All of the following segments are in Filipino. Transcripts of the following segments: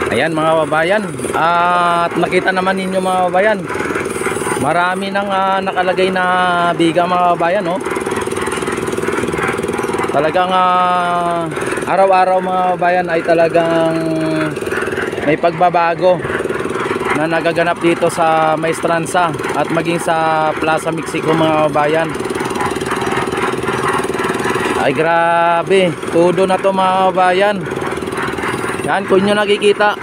Ayan mga kababayan, at nakita naman ninyo mga kababayan, marami nang nakalagay na biga mga kababayan, oh. Talagang araw-araw mga kababayan ay talagang may pagbabago na nagaganap dito sa Maestranza at maging sa Plaza Mexico mga kababayan. Ay grabe, todo na to mga kababayan. Yan, kung nyo nakikita,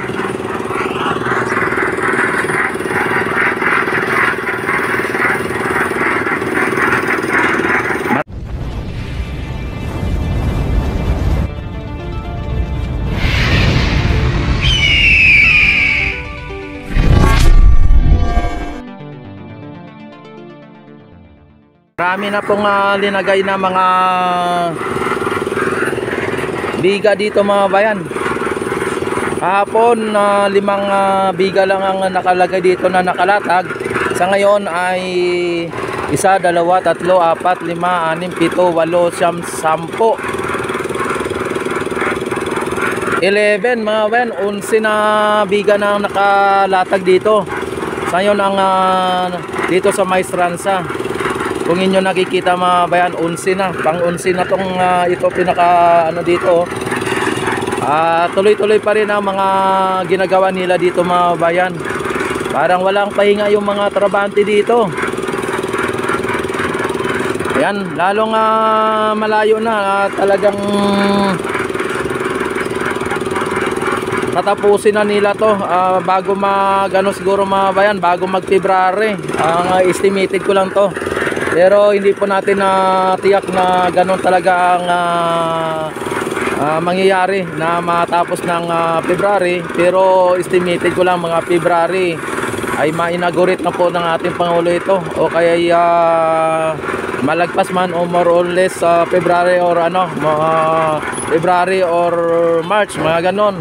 marami na pong linagay na mga biga dito mga bayan. Kahapon 5 biga lang ang nakalagay dito na nakalatag. Sa ngayon ay 1, 2, 3, 4, 5, 6, 7, 8, 9, 10, 11 mga bayan, 11 na biga na nakalatag dito. Sa ngayon ang dito sa Maestranza, kung inyo nakikita mga bayan, 11 na, pang 11 na tong ito pinaka dito. Tuloy-tuloy pa rin ang mga ginagawa nila dito mga bayan. Parang walang pahinga yung mga trabante dito. Ayan, lalong malayo na, talagang tatapusin na nila to bago siguro mga bayan, bago mag-February. Ang estimated ko lang to. Pero hindi po natin tiyak na ganun talaga ang mangyayari na matapos ng February. Pero estimated ko lang mga February ay ma-inaugurate na po ng ating Pangulo ito, o kaya malagpas man o more or less February or February or March, mga ganon.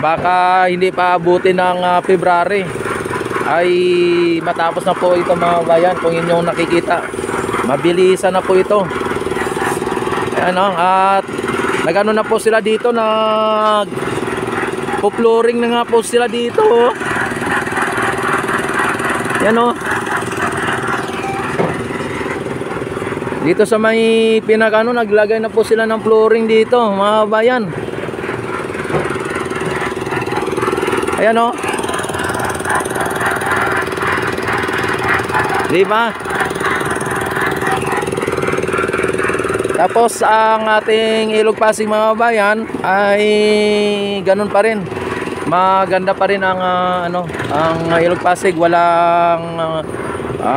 Baka hindi pa abutin ng February ay matapos na po ito mga bayan. Kung inyong nakikita, mabilisan na po ito. Ayan, at nagano na po sila dito, nag-flooring na nga po sila dito. Yan o. Dito sa may naglagay na po sila ng flooring dito mga bayan. Ayan o. Diba? Tapos ang ating Ilog Pasig mga bayan ay ganun pa rin. Maganda pa rin ang ang Ilog Pasig. Walang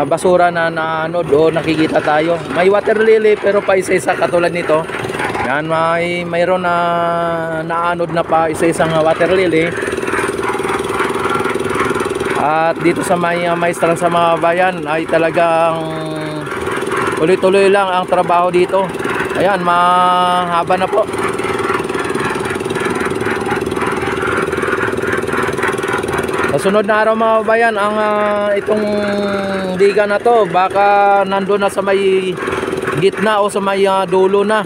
basura na doon nakikita tayo. May water lily pero pa isa-isa katulad nito. Yan, mayroon na naanod na pa isa-isang water lily. At dito sa Maestranza mga bayan ay talagang tuloy-tuloy lang ang trabaho dito. Ayan, mahaba na po. Sa sunod na araw mga bayan, ang itong biga na to, baka nandun na sa may gitna o sa may dulo na.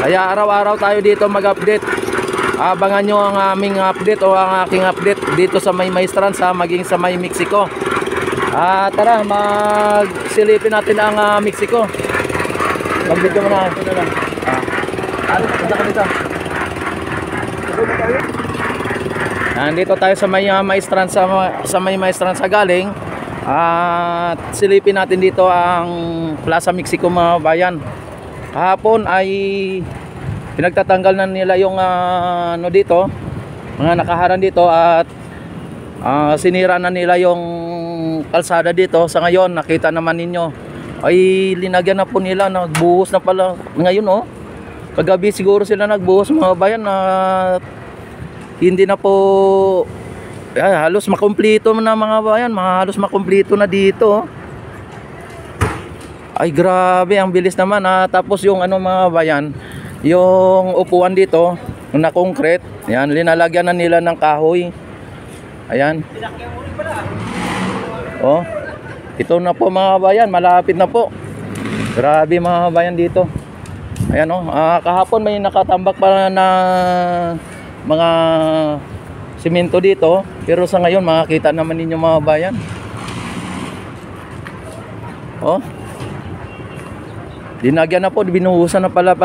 Kaya araw-araw tayo dito mag-update. Abangan nyo ang aming update o ang aking update dito sa may Maestranza, maging sa may Mexico. Tara, magsilipin natin ang Mexico. Mag-video mo na. Ito na lang. Punta ka dito. Nandito tayo sa may Maestranza galing. At silipin natin dito ang Plaza Mexico mga bayan. Kahapon ay pinagtatanggal na nila yung dito, mga nakaharang dito, at sinira na nila yung kalsada dito. Sa ngayon nakita naman ninyo ay linagyan na po nila, nagbuhos na pala ngayon kagabi siguro sila nagbuhos mga bayan, na hindi na po halos makumpleto na mga bayan, halos makumpleto na dito. Ay grabe, ang bilis naman. Tapos yung mga bayan, yung upuan dito na concrete, yan, linalagyan na nila ng kahoy. Ayan. Ito na po mga bayan, malapit na po. Grabe mga bayan dito. Ayan kahapon may nakatambak pa na mga simento dito, pero sa ngayon makakita naman ninyo mga bayan. Oh, dinagyan na po, binuhusan na pala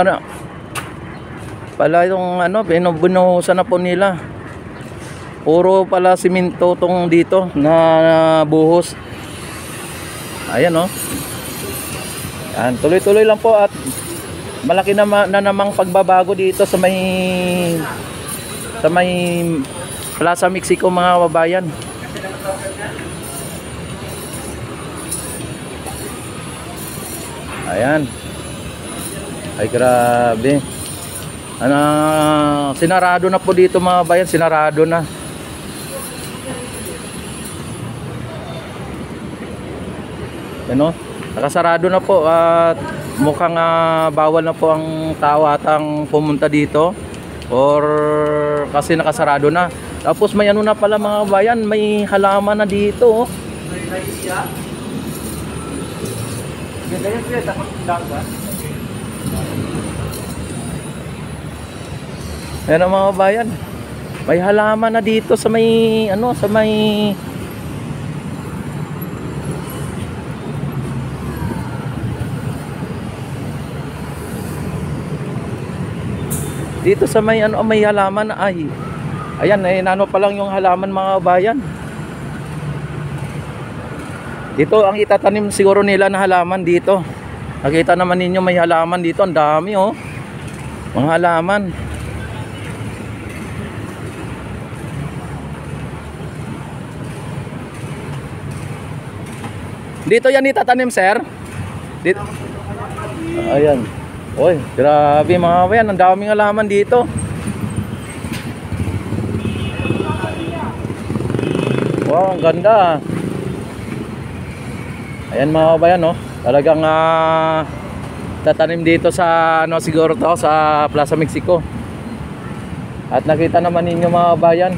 yung ano, binuhusan na po nila. Puro pala simento tong dito na buhos. Ayan oh. Yan, tuloy-tuloy lang po at malaki na namang pagbabago dito sa may Plaza Mexico mga kababayan. Ayan. Ay grabe. Ano, sinarado na po dito mga kababayan, sinarado na. Ano? Nakasarado na po at mukhang bawal na po ang tao atang pumunta dito or kasi nakasarado na. Tapos may ano na pala mga kabayan, may halaman na dito. Ayan mga kabayan, may halaman na dito sa may ano, sa may dito sa may ano, may halaman ay ayan, eh nano pa lang yung halaman mga kabayan. Dito ang itatanim siguro nila na halaman dito. Nakita naman ninyo may halaman dito, ang dami oh. Mga halaman. Dito yan itatanim, sir? Dito. Ayan. Oy, grabe mga kabayan, ang daming halaman dito. Wow, ang ganda. Ayan mga kabayan, no. Talagang tatanim dito sa ano siguro to sa Plaza Mexico. At nakita naman ninyo mga kabayan,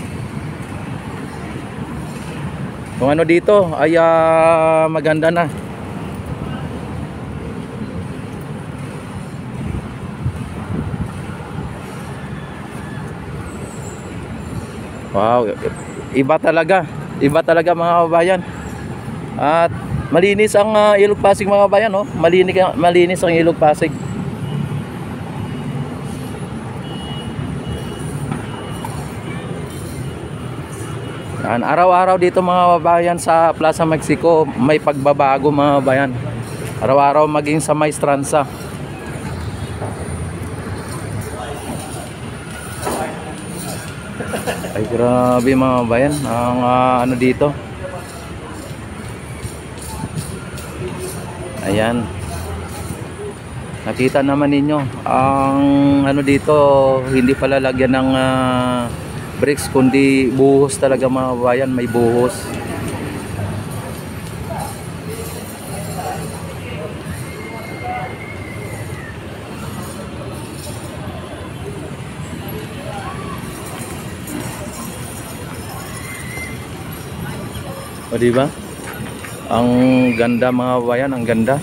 kung ano dito ay maganda na. Wow, iba talaga mga kabayan. At malinis ang Ilog Pasig mga kabayan, no? Malinis ang Ilog Pasig. Araw-araw dito mga kabayan sa Plaza Mexico may pagbabago mga kabayan. Araw-araw maging sa Maestranza. Ay grabe mga kabayan ang ano dito. Ayan. Nakita naman ninyo ang ano dito, hindi pala lagyan ng bricks kundi buhos talaga mga kabayan, may buhos. O diba? Ang ganda mga kabayan, ang ganda.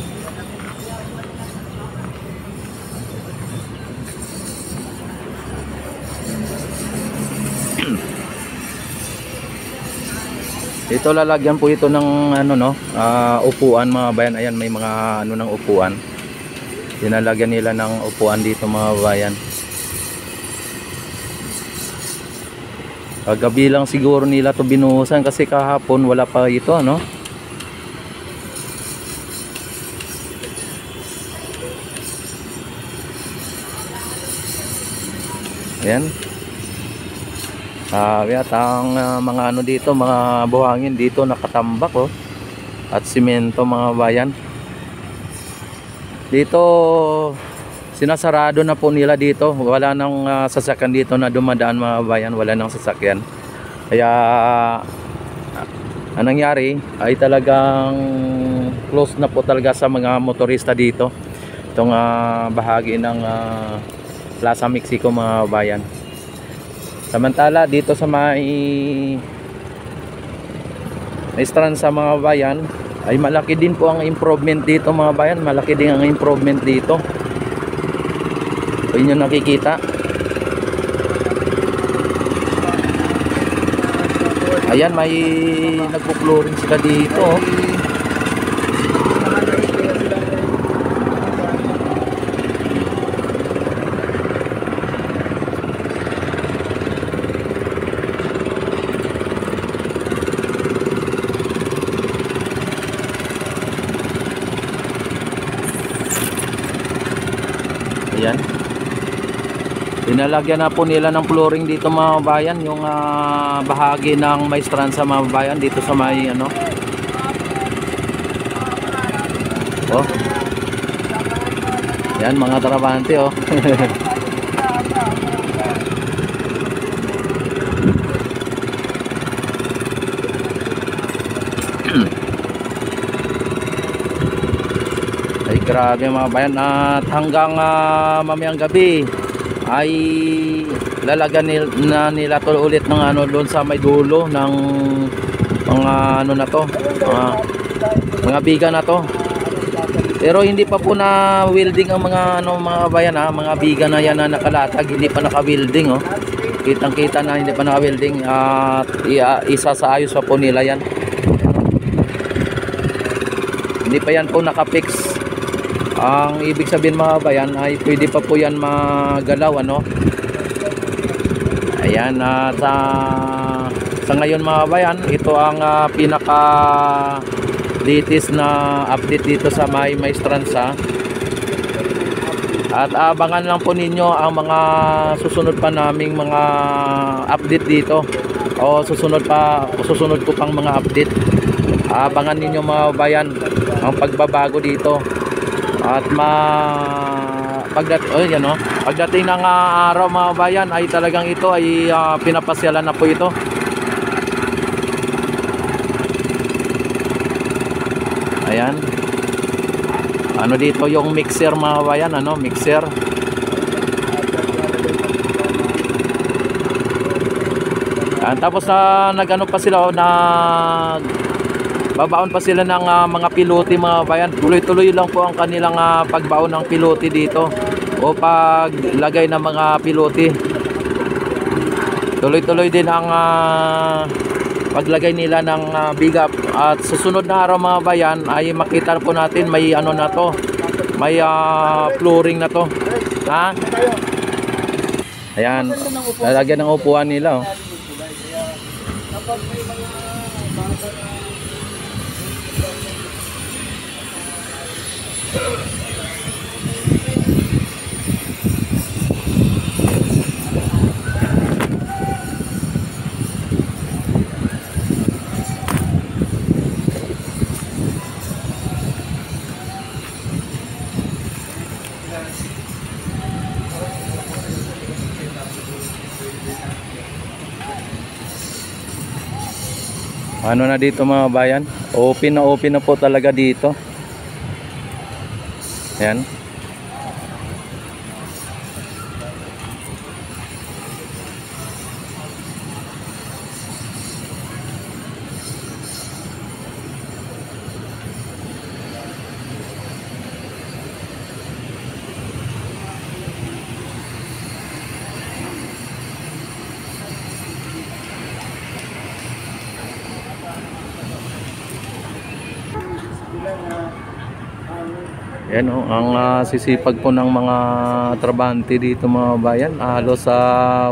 Ito lalagyan po ito ng ano no, upuan mga kabayan. Ayan, may mga ano ng upuan. Dinalagyan nila ng upuan dito mga kabayan. Kagabi lang siguro nila to binuhusan kasi kahapon wala pa ito, no? Ayan. At ang mga ano dito, mga buhangin dito nakatambak oh. At simento mga bayan. Dito sinasarado na po nila dito. Wala nang sasakyan dito na dumadaan mga bayan, wala nang sasakyan. Kaya ang nangyari ay talagang close na po talaga sa mga motorista dito. Itong bahagi ng Plaza Mexico mga bayan. Samantala dito sa may Maestranza mga bayan ay malaki din po ang improvement dito mga bayan. Malaki din ang improvement dito. Yun yung nakikita. Ayan, may nagpo-flooring sila dito. Oh. Ayan. Pinalagyan na po nila ng flooring dito mga bayan, yung bahagi ng Maestranza mga bayan dito sa may ano. Oh. Yan mga trabante oh. Ay grabe mga bayan, at hanggang mamayang gabi ay lalagyan nila to ulit ng ano doon sa may dulo ng mga ano na to, mga biga na to. Pero hindi pa po na welding ang mga ano mga bayan mga biga na yan na nakalatag, hindi pa naka-welding oh. Kitang-kita na hindi pa naka-welding at isa sa ayos pa po nila yan. Hindi pa yan po naka-fix. Ang ibig sabihin mga bayan ay pwede pa po yan magalaw ano. Ayan, at sa ngayon mga bayan, ito ang pinaka latest na update dito sa may Maestranza. At abangan lang po ninyo ang mga susunod pa naming mga update dito, o susunod ko pang mga update. Abangan ninyo mga bayan ang pagbabago dito. At pagdating ng araw mga bayan ay talagang ito ay pinapasyalan na po ito. Ayan. Ano dito yung mixer mga bayan, ano, mixer. Tapos nagano pa sila babaon pa sila ng mga pilote mga bayan. Tuloy-tuloy lang po ang kanilang pagbaon ng pilote dito o paglagay ng mga pilote. Tuloy-tuloy din ang paglagay nila ng bigap. At susunod na araw mga bayan ay makita po natin may ano na to, may flooring na to. Ha? Ayan, lalagyan ng upuan nila oh. Ano na dito mga bayan, open na po talaga dito. Ayan. Yan oh, ang sisipag po ng mga trabante dito mga bayan. Halos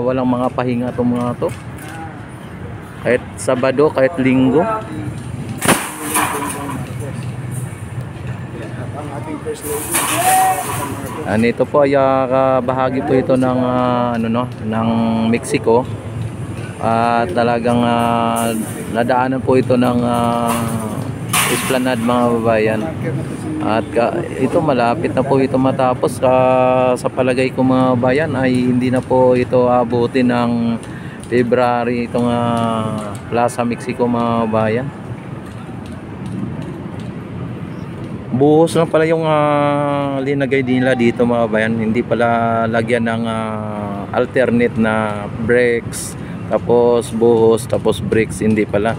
walang mga pahinga itong mga to. Kahit Sabado, kahit Linggo. Ito po ay bahagi po ito ng ng Mexico. Talagang nadaanan po ito ng Esplanade mga bayan. At ito malapit na po ito matapos. Sa palagay ko mga bayan ay hindi na po ito abutin ng February itong Plaza Mexico mga bayan. Buhos lang pala yung linagay nila dito mga bayan. Hindi pala lagyan ng alternate na brakes, tapos buhos, tapos brakes. Hindi pala.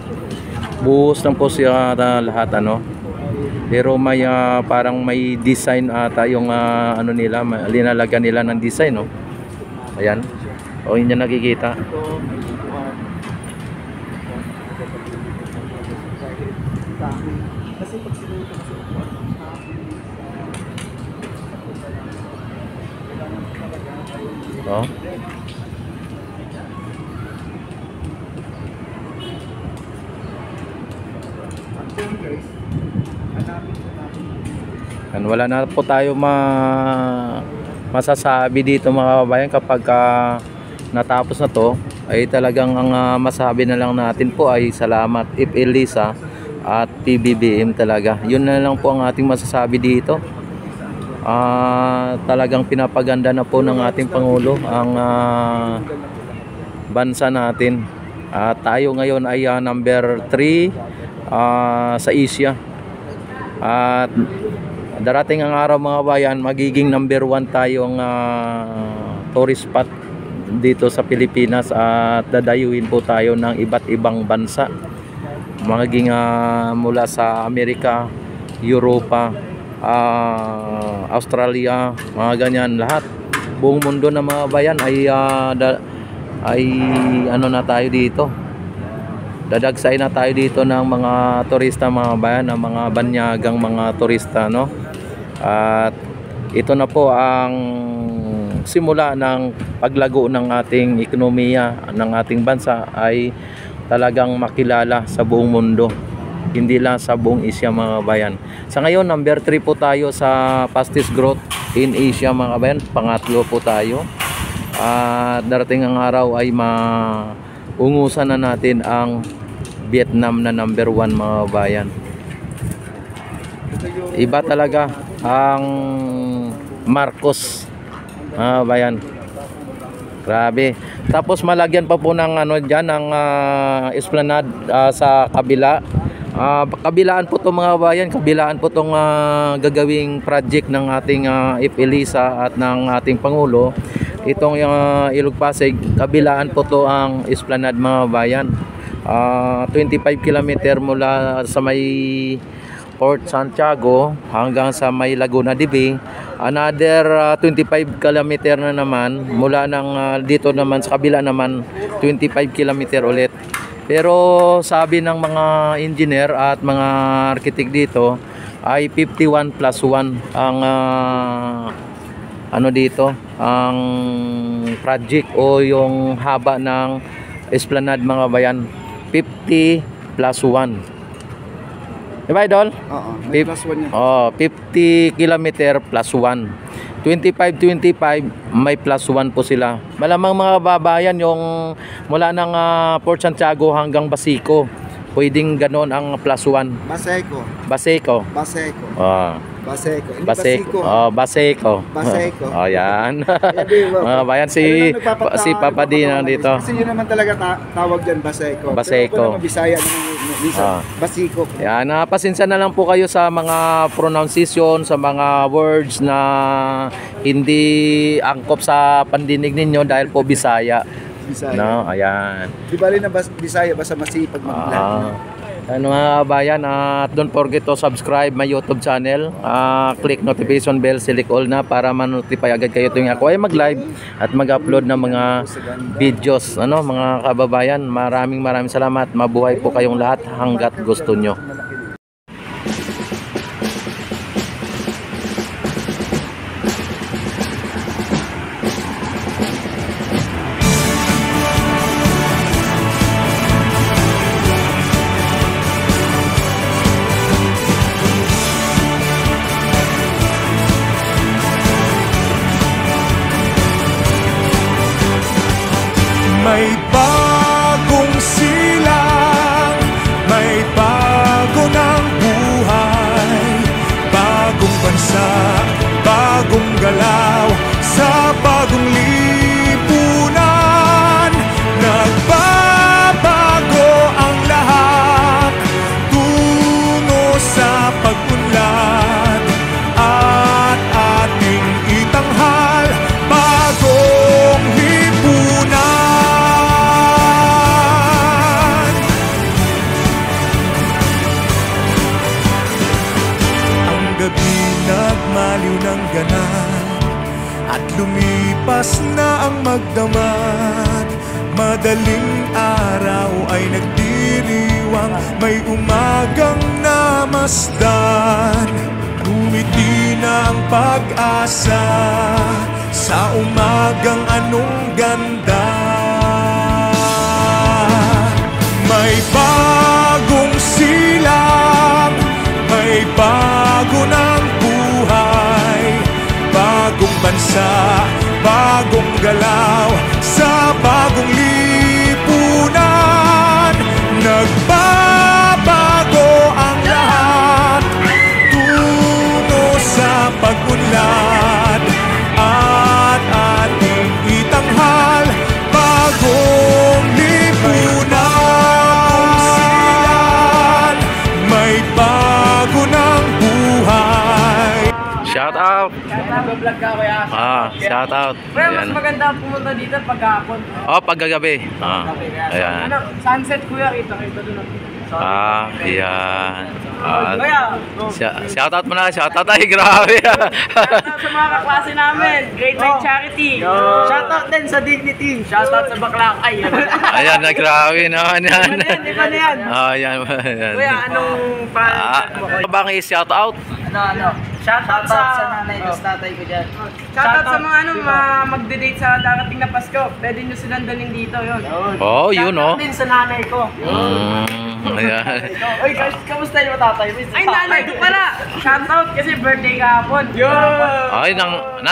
Buhos lang po siya lahat ano. Pero may parang may design ata yung nila, linalagyan nila ng design no. Ayan. O yun yung nakikita. kahoy. Kasi pag sinuto kasi upuan ng kahoy, kailangan talaga tayo. Oh. Guys, hanapin po natin. And wala na po tayo masasabi dito mga kababayan kapag natapos na to, ay talagang ang masabi na lang natin po ay salamat if Elisa at PBBM talaga. Yun na lang po ang ating masasabi dito. Talagang pinapaganda na po ng ating Pangulo ang bansa natin. Tayo ngayon ay number 3 sa Asia. At darating ang araw mga bayan, magiging number 1 tayong tourist spot dito sa Pilipinas at dadayuin po tayo ng iba't ibang bansa. Magiging mula sa Amerika, Europa, Australia, mga ganyan lahat. Buong mundo na mga bayan ay ano na tayo dito. Dadagsay na tayo dito ng mga turista mga bayan, ng mga banyagang mga turista, no? At ito na po ang simula ng paglago ng ating ekonomiya ng ating bansa ay talagang makilala sa buong mundo, hindi lang sa buong Asia mga bayan. Sa ngayon number 3 po tayo sa fastest growth in Asia mga bayan, pangatlo po tayo. At darating ang araw ay maungusan na natin ang Vietnam na number 1 mga bayan. Iba talaga ang Marcos mga bayan, grabe. Tapos malagyan pa po ng ano dyan, ng esplanade sa kabila. Kabilaan po itong mga bayan, kabilaan po itong gagawing project ng ating If Elisa at ng ating Pangulo. Itong Ilog Pasig, kabilaan po to ang esplanade mga bayan. 25 km mula sa may Port Santiago hanggang sa may Laguna de Bay. Another 25 km na naman mula ng dito naman sa kabila naman 25 km ulit. Pero sabi ng mga engineer at mga architect dito ay 51 plus 1 ang ano dito, ang project o yung haba ng esplanade mga bayan. 50 plus 1. Diba idol? Oo, may plus 1 yan. 50 km plus 1. 25 may plus 1 po sila. Malamang mga babayan yung mula ng Port Santiago hanggang Basico, pwedeng ganon ang plus 1. Baseco. Baseco. Baseco. Baseco. Hindi Baseco. Baseco. Baseco. Baseco. Yan. Mga bayan, si Papa D nandito. Kasi yun naman talaga tawag dyan, Baseco. Baseco. Pero kung Bisaya naman Basico. Yan, pasensya na lang po kayo sa mga pronunciation, sa mga words na hindi angkop sa pandinig ninyo dahil po Bisaya. No, ayan. Di bali na Bisaya basta masipag mag-vlog. Ano mga bayan, don't forget to subscribe my YouTube channel. Click notification bell, select all na para ma-notify agad kayo tuwing ako ay mag-live at mag-upload ng mga videos. Ano mga kababayan, maraming salamat. Mabuhay po kayong lahat hanggat gusto nyo. May bagong silang, may bago ng buhay, bagong bansa, bagong galaw, sa bagong lipunan. Nagbabago ang lahat, tungo sa pag-unlad, at ating itanghal, bagong lipunan. Gabi nagmaliw ng ganap at lumipas na ang magdamag. Madaling araw ay nagdilim nagdiriwang, may umagang namasdan. Ngumiti na ang pag-asa sa umagang anong ganda. May bagong silang, may bago ng buhay, bagong bansa, bagong galaw, sa bagong lipunan. Nagbabago ang lahat, tungo sa pag-unlad, at ating itanghal bagong lipunan. May bago ng buhay. Shout out. Nag-vlog ka, kuya. Shout out. Pero mas Ayan. maganda pumunta dito pagkahapon. Oh, paggagabi. Ayan. Ano, sunset, kuya, kita doon. Ayan. Kuya, Shout out mo na. Shout out ay grabe. shoutout sa mga kaklase namin. Great Night Charity. Shoutout din sa Dignity. Shoutout sa Baklang. Ay, Ayan na, grabe naman yan. Di ba na yan? Ayan. Kuya, anong Ano bang i-shout out? Shoutout sa nanay at tatay ko dyan. Shoutout sa mga magde-date sa darating na Pasko. Pwede nyo silang dalhin dito, yun. Oh, yun oh. Shoutout din sa nanay ko. Ayan. Oy, guys, kamusta yung tatay? Ay, nanay ko pala! Shoutout kasi birthday kahapon. Ay,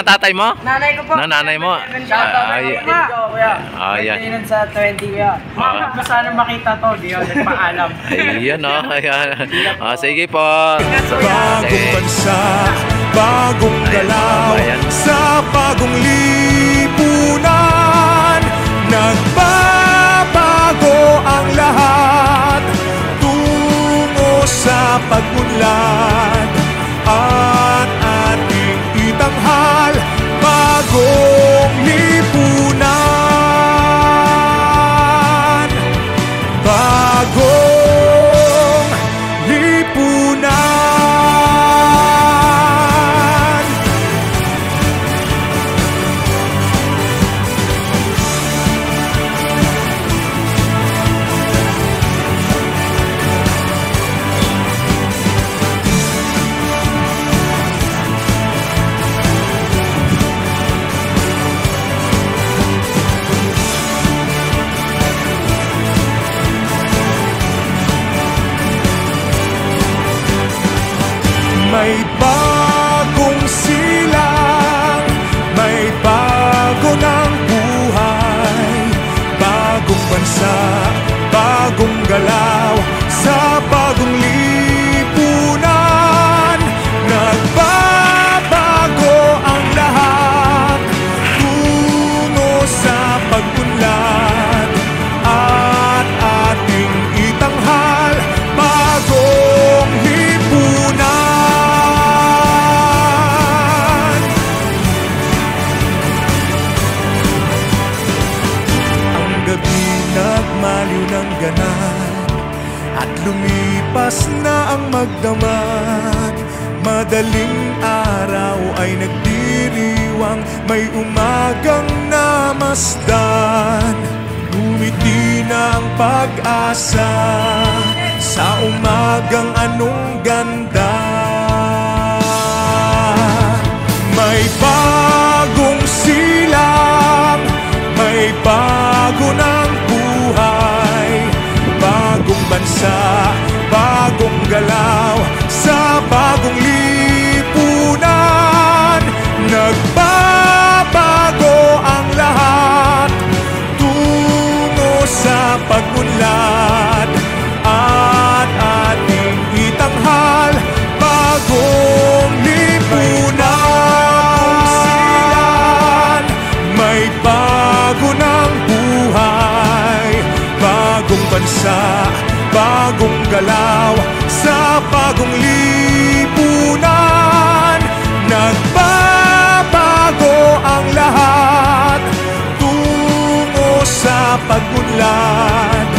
tatay mo? Nanay ko po. Nanay mo? Shoutout Ay. ko, kuya. Ayan. Birthday nun sa 20, kuya. Mama, basta sana makita to, di ako nagpaalam. Ayan oh. Ayan. Sige po. Bagong bansa, bagong galaw, Ayan. sa bagong lipunan. Nagbabago ang lahat, tungo sa pag-unlad, at ating itanghal bagong lipunan. Bagong lipunan. May bagong silang, may bago ng buhay, bagong bansa, bagong galaw, sa bagong lipunan. Nagbabago ang lahat, tungo sa pag-unlad, at ating itanghal bagong lipunan. Nagmaliw ng ganan, at lumipas na ang magdamag. Madaling araw ay nagdiriwang, may umagang namasdan. Ngumiti na ang pag-asa sa umagang anong ganda. May bagong silang, may bago ng buhay, bagong bansa, bagong galaw, sa bagong lipunan. Nagbabago ang lahat, tungo sa pag-unlad, at ating itanghal bagong lipunan. May bago ng buhay, bagong bansa, bagong galaw, sa bagong lipunan. Nagbabago ang lahat, tungo sa pag-unlad,